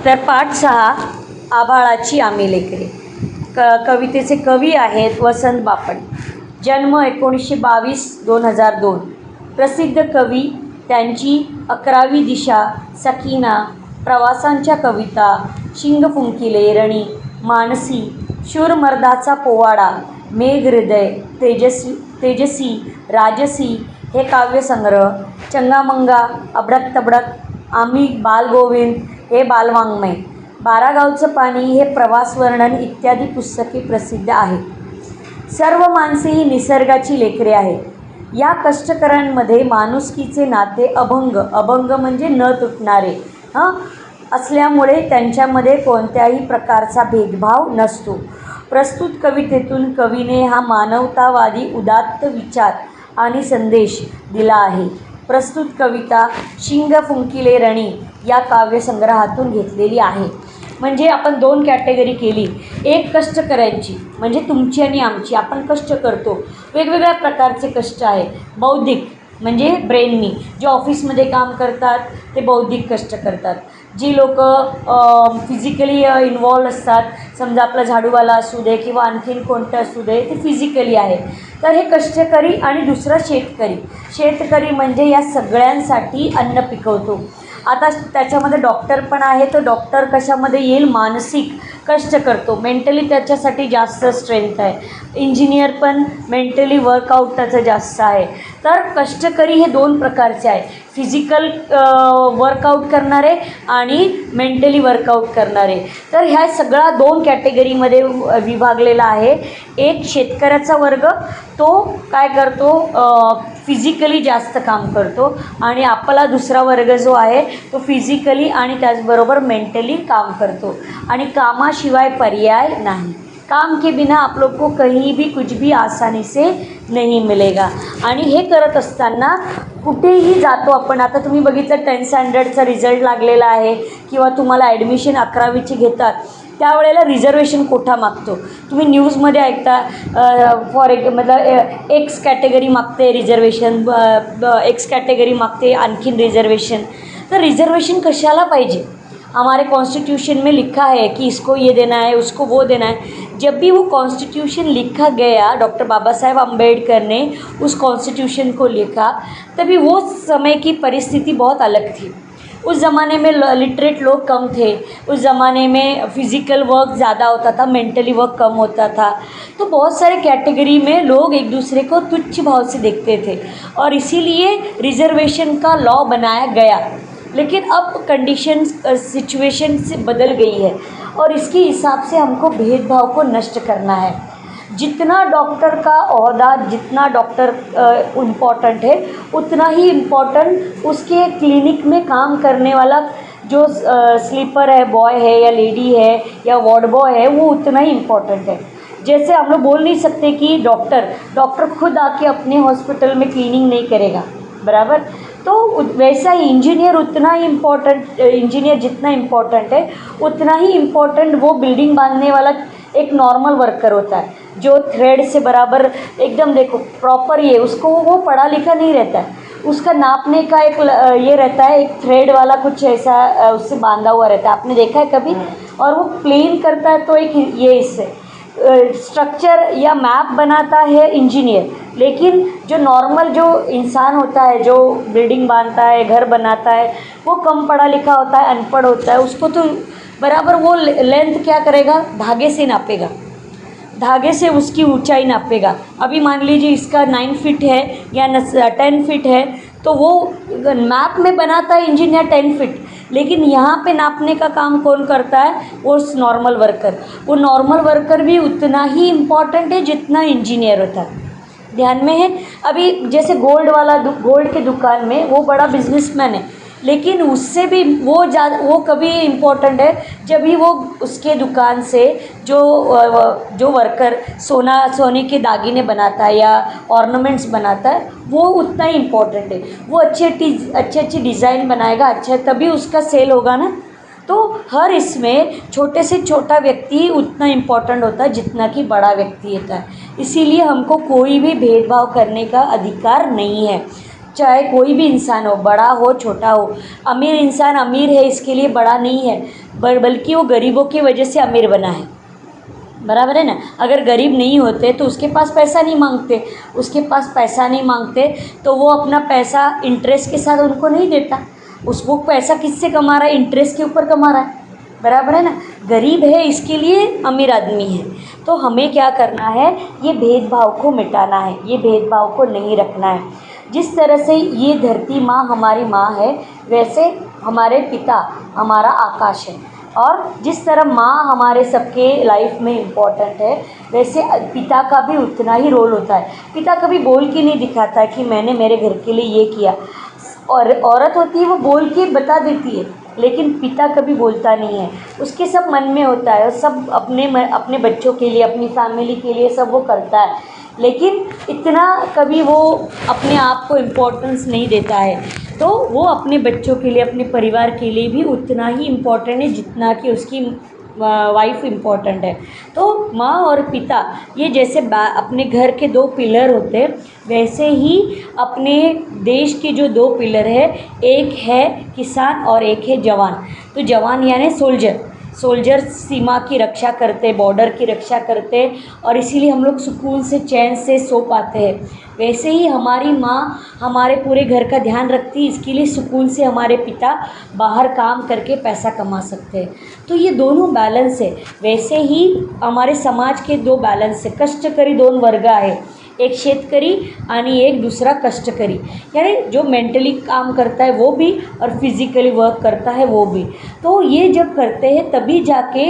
तर पाठ 6 आभाळाची आम्ही लेकरे. कवितेचे कवी आहेत वसंत बापट. जन्म 1922-2002. प्रसिद्ध कवी. त्यांची 11वी दिशा, सकीना, प्रवासांच्या कविता, शिंग फुंकिले रणी, मानसी, शूरमर्दाचा पोवाडा, मेघहृदय, तेजसी, राजसी हे काव्यसंग्रह, चंगामंगा, अबडक तबडक, आम्ही बालगोविंद हे बालवाङ्मय, 12 गावचं पाणी हे प्रवासवर्णन इत्यादी पुस्तके प्रसिद्ध आहेत. सर्व माणसे ही निसर्गाची लेकरे आहेत. या कष्टकऱ्यांमध्ये माणुसकीचे नाते अभंग म्हणजे न तुटणारे असल्यामुळे त्यांच्यामध्ये कोणत्याही प्रकारचा भेदभाव नसतो. प्रस्तुत कवितेतून कवीने हा मानवतावादी उदात्त विचार आणि संदेश दिला आहे. प्रस्तुत कविता शिंग फुंकिले रणी या काव्यसंग्रहातून घेतलेली आहे. म्हणजे आपण 2 कॅटेगरी केली. एक कष्टकऱ्यांची म्हणजे तुमची आणि आमची. आपण कष्ट करतो, वेगवेगळ्या प्रकारचे कष्ट आहे. बौद्धिक म्हणजे ब्रेननी, जे ऑफिसमध्ये काम करतात ते बौद्धिक कष्ट करतात. जी लोक फिजिकली इन्वॉल्व असतात, समजा आपला झाडूवाला असू दे किंवा आणखीन कोणतं असू दे, ते फिजिकली आहे. तर हे कष्टकरी. आणि दुसरा शेतकरी म्हणजे या सगळ्यांसाठी अन्न पिकवतो. आता त्याच्यामध्ये डॉक्टर पण आहे. तो डॉक्टर कशामध्ये येईल? मानसिक कष्ट करतो, मेंटली त्याच्यासाठी जास्त स्ट्रेंथ आहे. इंजिनियर पण मेंटली वर्कआउट त्याचं जास्त आहे. तर कष्टकरी हे 2 प्रकारचे आहे. फिजिकल वर्कआउट करणारे आणि मेंटली वर्कआउट करणारे. तर ह्या सगळा 2 कॅटेगरीमध्ये विभागलेला आहे. एक शेतकऱ्याचा वर्ग, तो काय करतो? फिजिकली जास्त काम करतो. आणि आपला दुसरा वर्ग जो आहे तो फिजिकली आणि त्याचबरोबर मेंटली काम करतो. आणि कामाशिवाय पर्याय नाही. काम के बिना आप लोग को कहीं भी कुछ भी आसानी से नहीं मिलेगा. आणि हे करत असताना कुठेही जातो आपण. आता तुम्ही बघितलं 10th स्टँडर्डचा रिझल्ट लागलेला आहे किंवा तुम्हाला ॲडमिशन 11वीची घेतात, त्यावेळेला रिझर्वेशन कोठा मागतो. तुम्ही न्यूजमध्ये ऐकता मतलब एक्स कॅटेगरी मागते रिझर्वेशन, एक्स कॅटेगरी मागते आणखीन रिझर्वेशन. तर रिझर्वेशन कशाला पाहिजे? हमारे कॉन्स्टिट्यूशन में लिखा है कि इसको ये देना है, उसको वो देना है. जब भी वो कॉन्स्टिट्यूशन लिखा गया, डॉक्टर बाबा साहेब अम्बेडकर ने उस कॉन्स्टिट्यूशन को लिखा, तभी वो समय की परिस्थिति बहुत अलग थी. उस ज़माने में लिटरेट लोग कम थे. उस ज़माने में फ़िज़िकल वर्क ज़्यादा होता था, मेंटली वर्क कम होता था. तो बहुत सारे कैटेगरी में लोग एक दूसरे को तुच्छ भाव से देखते थे और इसीलिए रिज़र्वेशन का लॉ बनाया गया. लेकिन अब कंडीशंस सिचुएशन से बदल गई है और इसके हिसाब से हमको भेदभाव को नष्ट करना है. जितना डॉक्टर का ओहदा, जितना डॉक्टर इम्पॉर्टेंट है, उतना ही इम्पॉर्टेंट उसके क्लिनिक में काम करने वाला जो स्लीपर है, बॉय है या लेडी है या वार्ड बॉय है, वो उतना ही इम्पॉर्टेंट है. जैसे हम लोग बोल नहीं सकते कि डॉक्टर खुद आके अपने हॉस्पिटल में क्लीनिंग नहीं करेगा, बराबर. तो वैसा ही इंजीनियर जितना इम्पोर्टेंट है उतना ही इम्पोर्टेंट वो बिल्डिंग बांधने वाला एक नॉर्मल वर्कर होता है, जो थ्रेड से बराबर एकदम देखो प्रॉपर, ये उसको वो पढ़ा लिखा नहीं रहता है. उसका नापने का एक ये रहता है, एक थ्रेड वाला कुछ ऐसा उससे बांधा हुआ रहता है. आपने देखा है कभी? और वो प्लेन करता है तो एक ये इससे स्ट्रक्चर या मैप बनाता है इंजीनियर. लेकिन जो नॉर्मल जो इंसान होता है, जो बिल्डिंग बांधता है, घर बनाता है, वो कम पढ़ा लिखा होता है, अनपढ़ होता है. उसको तो बराबर वो लेंथ क्या करेगा? धागे से नापेगा, धागे से उसकी ऊंचाई नापेगा. अभी मान लीजिए इसका 9 फीट है या 10 फीट है, तो वो मैप में बनाता है इंजीनियर 10 फीट. लेकिन यहाँ पे नापने का काम कौन करता है? वो नॉर्मल वर्कर. वो नॉर्मल वर्कर भी उतना ही इम्पॉर्टेंट है जितना इंजीनियर होता है. ध्यान में है? अभी जैसे गोल्ड के दुकान में वो बड़ा बिजनेसमैन है, लेकिन उससे भी वो कभी इम्पोर्टेंट है जब भी वो उसके दुकान से जो वर्कर सोने के दागिने बनाता है या ऑर्नामेंट्स बनाता है, वो उतना ही इम्पोर्टेंट है. वो अच्छी डिज़ाइन बनाएगा, अच्छा तभी उसका सेल होगा ना. तो हर इसमें छोटे से छोटा व्यक्ति उतना इम्पोर्टेंट होता है जितना कि बड़ा व्यक्ति होता है. इसीलिए हमको कोई भी भेदभाव करने का अधिकार नहीं है. चाहे कोई भी इंसान हो, बड़ा हो छोटा हो। अमीर इंसान अमीर है इसके लिए बड़ा नहीं है, बल्कि वो गरीबों की वजह से अमीर बना है। बराबर है ना। अगर गरीब नहीं होते तो उसके पास पैसा नहीं मांगते, उसके पास पैसा नहीं मांगते तो वो अपना पैसा इंटरेस्ट के साथ उनको नहीं देता। उसको पैसा किससे कमा रहा है? इंटरेस्ट के ऊपर कमा रहा है। बराबर है ना। गरीब है इसके लिए अमीर आदमी है। तो हमें क्या करना है? ये भेदभाव को मिटाना है, ये भेदभाव को नहीं रखना है। जिस तरह से ये धरती माँ हमारी माँ है, वैसे हमारे पिता हमारा आकाश है। और जिस तरह माँ हमारे सबके लाइफ में इम्पॉर्टेंट है, वैसे पिता का भी उतना ही रोल होता है। पिता कभी बोल के नहीं दिखाता कि मैंने मेरे घर के लिए ये किया, और औरत होती है वो बोल के बता देती है, लेकिन पिता कभी बोलता नहीं है। उसके सब मन में होता है, और सब अपने बच्चों के लिए, अपनी फैमिली के लिए सब वो करता है, लेकिन इतना कभी वो अपने आप को इम्पोर्टेंस नहीं देता है। तो वो अपने बच्चों के लिए, अपने परिवार के लिए भी उतना ही इम्पोर्टेंट है जितना कि उसकी वाइफ इम्पॉर्टेंट है। तो माँ और पिता ये जैसे अपने घर के दो पिलर होते हैं, वैसे ही अपने देश के जो दो पिलर है, एक है किसान और एक है जवान। तो जवान यानी सोल्जर सीमा की रक्षा करते, बॉर्डर की रक्षा करते, और इसीलिए हम लोग सुकून से चैन से सो पाते हैं। वैसे ही हमारी माँ हमारे पूरे घर का ध्यान रखती, इसके लिए सुकून से हमारे पिता बाहर काम करके पैसा कमा सकते हैं। तो ये दोनों बैलेंस है। वैसे ही हमारे समाज के दो बैलेंस है। कष्टकरी दोन वर्ग आहे, एक शेतकरी आणि एक दूसरा कष्टकरी, यानी जो मेंटली काम करता है वो भी और फिजिकली वर्क करता है वो भी। तो ये जब करते हैं तभी जाके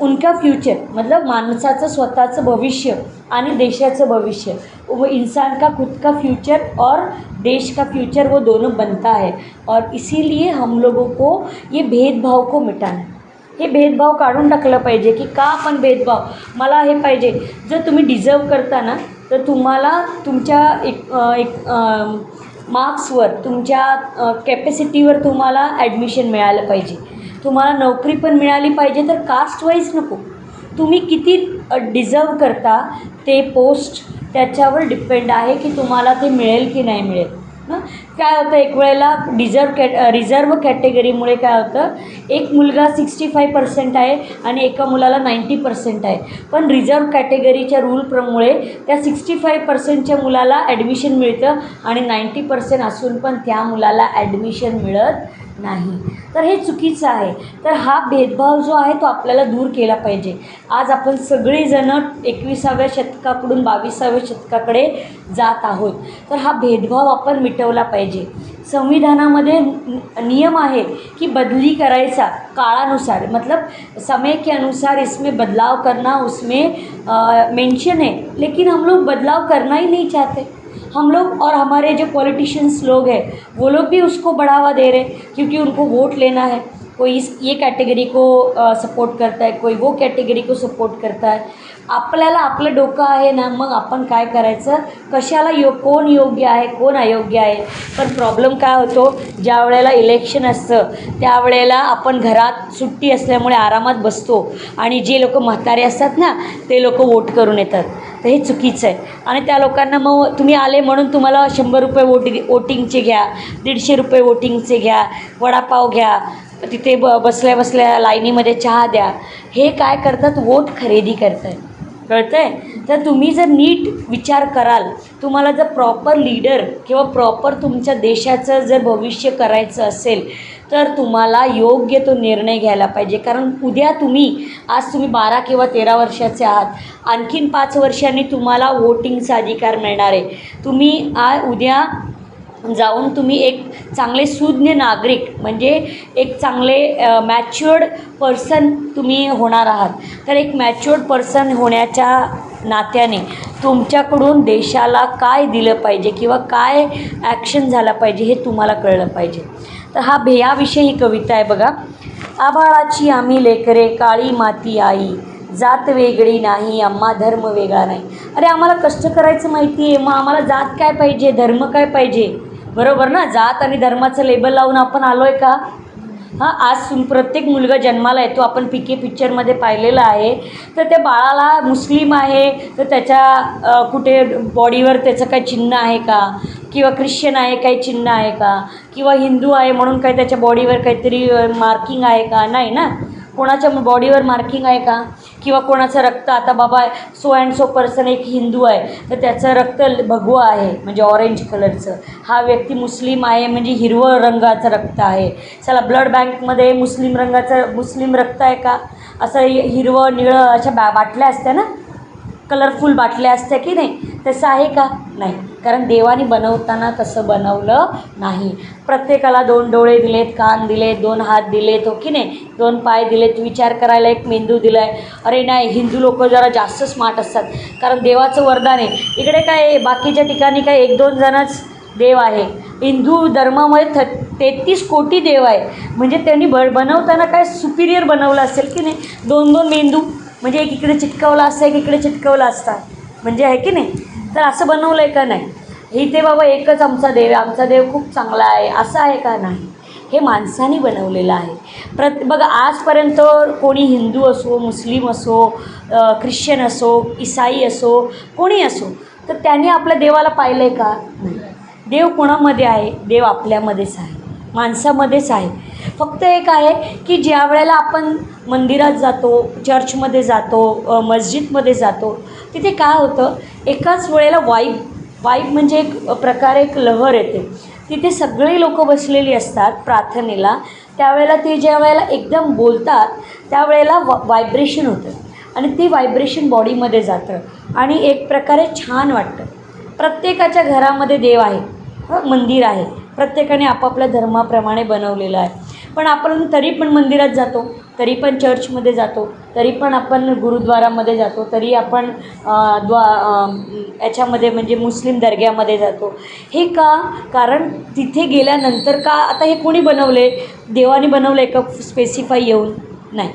उनका फ्यूचर, मतलब माणसाचं स्वतःचं भविष्य आणि देशाचं भविष्य, वो इंसान का खुद का फ्यूचर और देश का फ्यूचर, वो दोनों बनता है। और इसीलिए हम लोगों को ये भेदभाव को मिटाना है। हे भेदभाव काढून टाकलं पाहिजे की का आपण भेदभाव, मला हे पाहिजे, जर तुम्ही डिझर्व करता ना तर तुम्हाला तुमच्या एक मार्क्सवर, तुमच्या कॅपॅसिटीवर तुम्हाला ॲडमिशन मिळालं पाहिजे, तुम्हाला नोकरी पण मिळाली पाहिजे। तर कास्ट वाईज नको, तुम्ही किती डिझर्व करता ते पोस्ट त्याच्यावर डिपेंड आहे की तुम्हाला ते मिळेल की नाही मिळेल ना। काय होतं, एक वेळेला रिझर्व कॅटेगरीमुळे काय होतं, एक मुलगा 65% आहे आणि एका मुलाला 90% आहे, पण रिझर्व कॅटेगरीच्या रूलप्रमुळे त्या 65%च्या मुलाला ॲडमिशन मिळतं आणि 90% असून पण त्या मुलाला ॲडमिशन मिळत नाही। तर हे चुकीचं आहे। तर हा भेदभाव जो आहे तो आपल्याला दूर केला पाहिजे। आज आपण सगळेजणं 21व्या शतकाकडून 22व्या शतकाकडे जात आहोत, तर हा भेदभाव आपण मिटवला पाहिजे। संविधानामध्ये नियम आहे कि बदली करायचा काळानुसार, मतलब समय के अनुसार इसमें बदलाव करना, उसमें मेंशन है, लेकिन हम लोग बदलाव करना ही नहीं चाहते। हम लोग और हमारे जो पॉलिटिशियंस लोग हैं वो लोग भी उसको बढ़ावा दे रहे हैं, क्योंकि उनको वोट लेना है। कोई ये कैटेगरी को सपोर्ट करता है, कोई वो कैटेगरी को सपोर्ट करता है। आपल्याला आपलं डोकं आहे ना, मग आपण काय करायचं, कशाला कोण योग्य आहे कोण अयोग्य आहे। पण प्रॉब्लेम काय होतो, ज्या वेळेला इलेक्शन असतं त्यावेळेला आपण घरात सुट्टी असल्यामुळे आरामात बसतो आणि जे लोक म्हातारे असतात ना ते लोक वोट करून येतात। तर हे चुकीचं आहे। आणि त्या लोकांना मग तुम्ही आले म्हणून तुम्हाला 100 रुपये वोटिंगचे घ्या, 150 रुपये वोटिंगचे घ्या, वडापाव घ्या, तिथे बसल्या बसल्या लाईनीमध्ये चहा द्या, हे काय करतात, वोट खरेदी करतात, कळतं आहे। तर तुम्ही जर नीट विचार कराल, तुम्हाला जर प्रॉपर लीडर किंवा प्रॉपर तुमच्या देशाचं जर भविष्य करायचं असेल तर तुम्हाला योग्य तो निर्णय घ्यायला पाहिजे। कारण उद्या आज तुम्ही 12 किंवा 13 वर्षाचे आहात, आणखीन 5 वर्षांनी तुम्हाला वोटिंगचा अधिकार मिळणार आहे। तुम्ही उद्या जाऊन तुम्ही एक चांगले सुज्ञ नागरिक, म्हणजे एक चांगले मॅच्युअर्ड पर्सन तुम्ही होणार आहात। तर एक मॅच्युअर्ड पर्सन होण्याच्या नात्याने तुमच्याकडून देशाला काय दिलं पाहिजे किंवा काय ॲक्शन झाला पाहिजे हे तुम्हाला कळलं पाहिजे। तर याविषयी ही कविता आहे बघा। आभाळाची आम्ही लेकरे, काळी माती आई, जात वेगळी नाही, आम्हा धर्म वेगळा नाही। अरे आम्हाला कष्ट करायचं माहिती आहे, मग आम्हाला जात काय पाहिजे, धर्म काय पाहिजे, बरोबर ना। जात आणि धर्माचं लेबल लावून आपण आलो आहे का? हां, आज प्रत्येक मुलगा जन्माला येतो, आपण पीके पिक्चरमध्ये पाहिलेलं आहे। तर त्या बाळाला मुस्लिम आहे तर त्याच्या कुठे बॉडीवर त्याचं काय चिन्ह आहे का? किंवा ख्रिश्चन आहे काही चिन्ह आहे का, किंवा हिंदू आहे म्हणून काही त्याच्या बॉडीवर काहीतरी मार्किंग आहे का, नाही ना. कोणाच्या बॉडीवर मार्किंग आहे का, किंवा कोणाचं रक्त, आता बाबा सो अँड सो पर्सन एक हिंदू आहे तर त्याचं रक्त भगवं आहे म्हणजे ऑरेंज कलरचं, हा व्यक्ती मुस्लिम आहे म्हणजे हिरवं रंगाचं रक्त आहे. चला ब्लड बँकमध्ये मुस्लिम रक्त आहे का, असं हिरवं निळं अशा बाटल्या असत्या ना, कलरफुल बाटल्या असत्या की नाही, तसं आहे का, नाही. कारण देवाने बनवताना तसं बनवलं नाही. प्रत्येकाला 2 डोळे दिलेत, कान दिलेत, 2 हात दिलेत, हो की नाही, 2 पाय दिलेत, विचार करायला एक मेंदू दिला आहे. अरे नाही, हिंदू लोक जरा जास्त स्मार्ट असतात कारण देवाचं वरदान आहे. इकडे काय बाकीच्या ठिकाणी काय 1-2 जणच देव आहे. हिंदू धर्मामध्ये 33 कोटी देव आहे. म्हणजे त्यांनी बनवताना काय सुपिरियर बनवलं असेल की नाही. 2-2 मेंदू म्हणजे एक इकडे चिटकवला असता, एक इकडे चिटकवला असता, म्हणजे आहे की नाही. तर असं बनवलं आहे का, नाही. इथे बाबा एकच आमचा देव आहे, आमचा देव खूप चांगला आहे, असं आहे का, नाही. हे माणसाने बनवलेलं आहे. बघा आजपर्यंत कोणी हिंदू असो, मुस्लिम असो, ख्रिश्चन असो, ईसाई असो, कोणी असो, तर त्यांनी आपल्या देवाला पाहिलं आहे का, नाही. देव कोणामध्ये आहे, देव आपल्यामध्येच आहे, माणसामध्येच आहे. फक्त एक आहे की ज्या वेळेला आपण मंदिरात जातो, चर्चमध्ये जातो, मस्जिदमध्ये जातो, तिथे काय होतं, एकाच वेळेला वाईब म्हणजे एक प्रकारे एक लहर येते. तिथे सगळे लोक बसलेली असतात प्रार्थनेला. त्यावेळेला ते ज्या वेळेला एकदम बोलतात त्यावेळेला व्हायब्रेशन होतं आणि ते व्हायब्रेशन बॉडीमध्ये जातं आणि एक प्रकारे छान वाटतं. प्रत्येकाच्या घरामध्ये देव आहे, मंदिर आहे, प्रत्येकाने आपापल्या धर्माप्रमाणे बनवलेलं आहे. पण आपण तरी पण मंदिरात जातो, तरी पण चर्चमध्ये जातो, तरी पण आपण गुरुद्वारामध्ये जातो, तरी आपण याच्यामध्ये म्हणजे मुस्लिम दर्ग्यामध्ये जातो. हे का, कारण तिथे गेल्यानंतर का, आता हे कोणी बनवले, देवाने बनवलं आहे का स्पेसिफाय येऊन, नाही.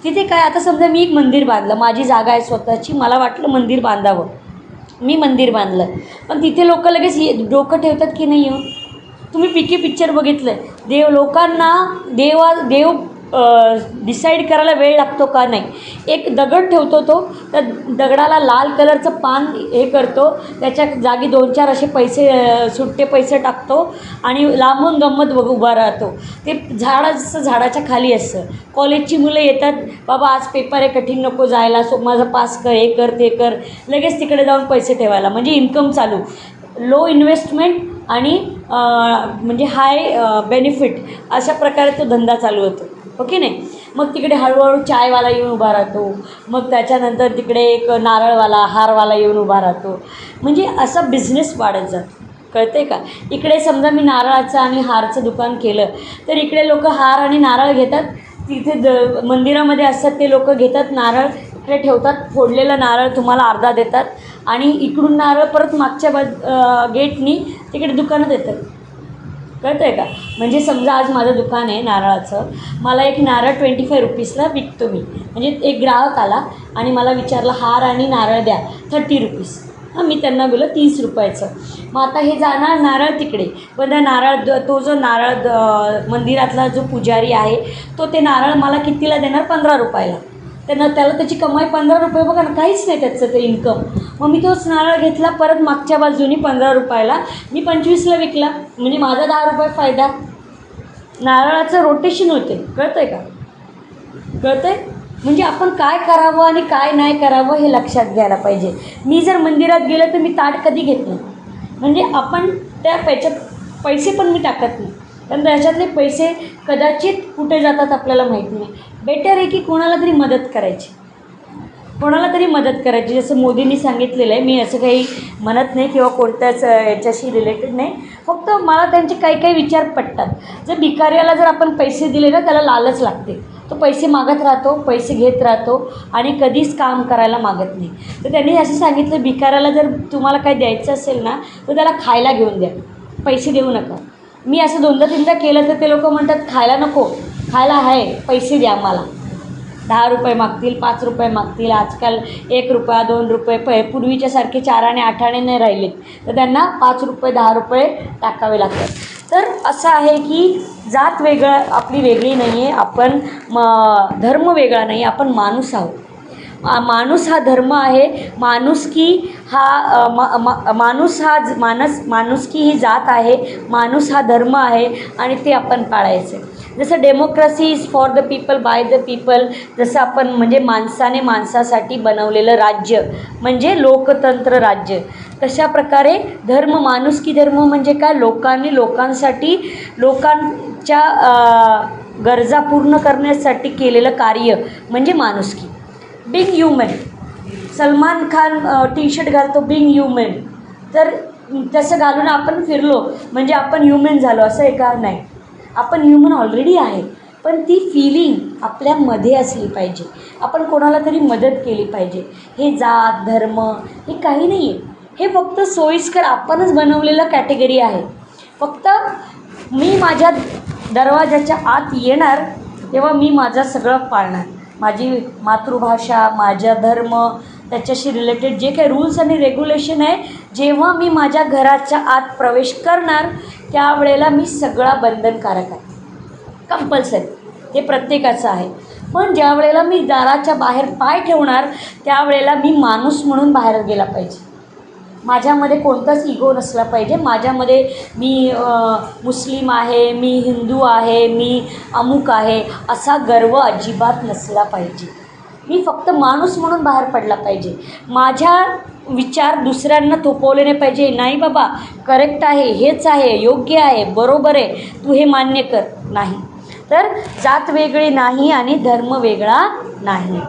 तिथे काय, आता समजा मी एक मंदिर बांधलं, माझी जागा आहे स्वतःची, मला वाटलं मंदिर बांधावं, मी मंदिर बांधलं, पण तिथे लोक लगेच डोकं ठेवतात की नाही येऊन. तुम्ही पिकी पिक्चर बघितलं आहे, लोकांना देव डिसाईड करायला वेळ लागतो का, नाही. एक दगड ठेवतो, तो त्या दगडाला लाल कलरचं पान हे करतो, त्याच्या जागी 2-4 असे सुट्टे पैसे टाकतो आणि लांबून गंमत उभा राहतो. ते झाडाच्या खाली असतं. कॉलेजची मुलं येतात, बाबा आज पेपर आहे, कठीण नको जायला, माझं पास कर, हे कर ते कर, लगेच तिकडे जाऊन पैसे ठेवायला, म्हणजे इन्कम चालू. लो इन्व्हेस्टमेंट आणि म्हणजे हाय बेनिफिट, अशा प्रकारे तो धंदा चालू होतो, हो की नाही. मग तिकडे हळूहळू चायवाला येऊन उभा राहतो, मग त्याच्यानंतर तिकडे एक नारळवाला, हारवाला येऊन उभा राहतो, म्हणजे असा बिझनेस वाढत जातो, कळतं आहे का. इकडे समजा मी नारळाचं आणि हारचं दुकान केलं तर इकडे लोक हार आणि नारळ घेतात, तिथे मंदिरामध्ये असतात ते लोक घेतात नारळ, इकडे ठेवतात, फोडलेलं नारळ तुम्हाला अर्धा देतात आणि इकडून नारळ परत मागच्या गेटनी तिकडे दुकानात येतात, कळतं आहे का. म्हणजे समजा आज माझं दुकान आहे नारळाचं, मला एक नारळ 25 रुपीजला विकतो मी, म्हणजे एक ग्राहक आला आणि मला विचारलं हार आणि नारळ द्या 30 रुपीज, मी त्यांना बोललं 30 रुपयाचं. मग आता हे जाणार नारळ तिकडे, पण त्या नारळ तो जो नारळ मंदिरातला जो पुजारी आहे तो ते नारळ मला कितीला देणार, 15 रुपयाला. त्याला त्याची कमाई 15 रुपये, बघा ना, काहीच नाही त्याचं ते इन्कम. मग मी तोच नारळ घेतला परत मागच्या बाजूनी 15 रुपयाला, मी 25ला विकला, म्हणजे माझा 10 रुपये फायदा. नारळाचं रोटेशन होते, कळतं आहे का, कळतं आहे. म्हणजे आपण काय करावं आणि काय नाही करावं हे लक्षात घ्यायला पाहिजे. मी जर मंदिरात गेलं तर मी ताट कधी घेत नाही, म्हणजे आपण त्या पैसे पण मी टाकत नाही, कारण त्याच्यातले पैसे कदाचित कुठे जातात आपल्याला माहीत नाही. बेटर आहे की कोणाला तरी मदत करायची, कोणाला तरी मदत करायची. जसं मोदींनी सांगितलेलं आहे, मी असं काही म्हणत नाही किंवा कोणत्याच याच्याशी रिलेटेड नाही, फक्त मला त्यांचे काही काही विचार पटतात. जर भिकाऱ्याला जर आपण पैसे दिले ना, त्याला लालच लागते, तो पैसे मागत राहतो, पैसे घेत राहतो आणि कधीच काम करायला मागत नाही. तर त्यांनी असं सांगितलं, भिकाऱ्याला जर तुम्हाला काही द्यायचं असेल ना तर त्याला खायला घेऊन द्या, पैसे देऊ नका. मी असं 2दा-3दा केलं तर ते लोक म्हणतात खायला नको, खायला आहे, पैसे द्या मला. 10 रुपये मागतील, 5 रुपये मागतील. आजकाल 1 रुपया 2 रुपये पूर्वीच्यासारखे 4 आणि 8 आणे नाही राहिले, तर त्यांना 5 रुपये 10 रुपये टाकावे लागतात. तर असं आहे की जात आपली वेगळी नाही आहे, आपण धर्म वेगळा नाही, आपण माणूस आहोत. माणूस हा धर्म आहे, माणुसकी हा माणुसकी ही जात आहे, माणूस हा धर्म आहे आणि ते आपण पाळायचं आहे. जसं democracy is for the people by the people, जसं आपण म्हणजे माणसाने माणसासाठी बनवलेलं राज्य म्हणजे लोकतंत्र राज्य, तशा प्रकारे धर्म माणुसकी धर्म म्हणजे काय, लोकांनी लोकांसाठी लोकांच्या गरजा पूर्ण करण्यासाठी केलेलं कार्य म्हणजे माणुसकी. Bing human, Salman Khan T shirt घालतो बिंग ह्युमन, तर तसं घालून आपण फिरलो म्हणजे आपण ह्युमन झालो असं आहे का? नाही, आपण ह्युमन ऑलरेडी आहे, पण ती फिलिंग आपल्यामध्ये असली पाहिजे, आपण कोणाला तरी मदत केली पाहिजे. हे जात धर्म हे काही नाही आहे, हे फक्त सोयीस्कर आपणच बनवलेलं कॅटेगरी आहे. फक्त मी माझ्या दरवाजाच्या आत येणार तेव्हा मी माझं सगळं पाळणार, माझी मातृभाषा, माझा धर्म, त्याच्याशी रिलेटेड जे काही रूल्स आणि रेग्युलेशन आहे, जेव्हा मी माझ्या घराच्या आत प्रवेश करणार त्यावेळेला मी सगळा बंधनकारक आहे, कंपल्सरी, ते प्रत्येकाचं आहे. पण ज्या वेळेला मी दाराच्या बाहेर पाय ठेवणार त्यावेळेला मी माणूस म्हणून बाहेर गेला पाहिजे, माझ्यामध्ये कोणताच इगो नसला पाहिजे, माझ्यामध्ये मी मुस्लिम आहे, मी हिंदू आहे, मी अमुक आहे असा गर्व अजिबात नसला पाहिजे. मी फक्त माणूस म्हणून बाहेर पडला पाहिजे, माझ्या विचार दुसऱ्यांना थोपवले नाही पाहिजे, नाही बाबा करेक्ट आहे, हेच आहे, योग्य आहे, बरोबर आहे, तू हे मान्य कर, नाही. तर जात वेगळी नाही आणि धर्म वेगळा नाही.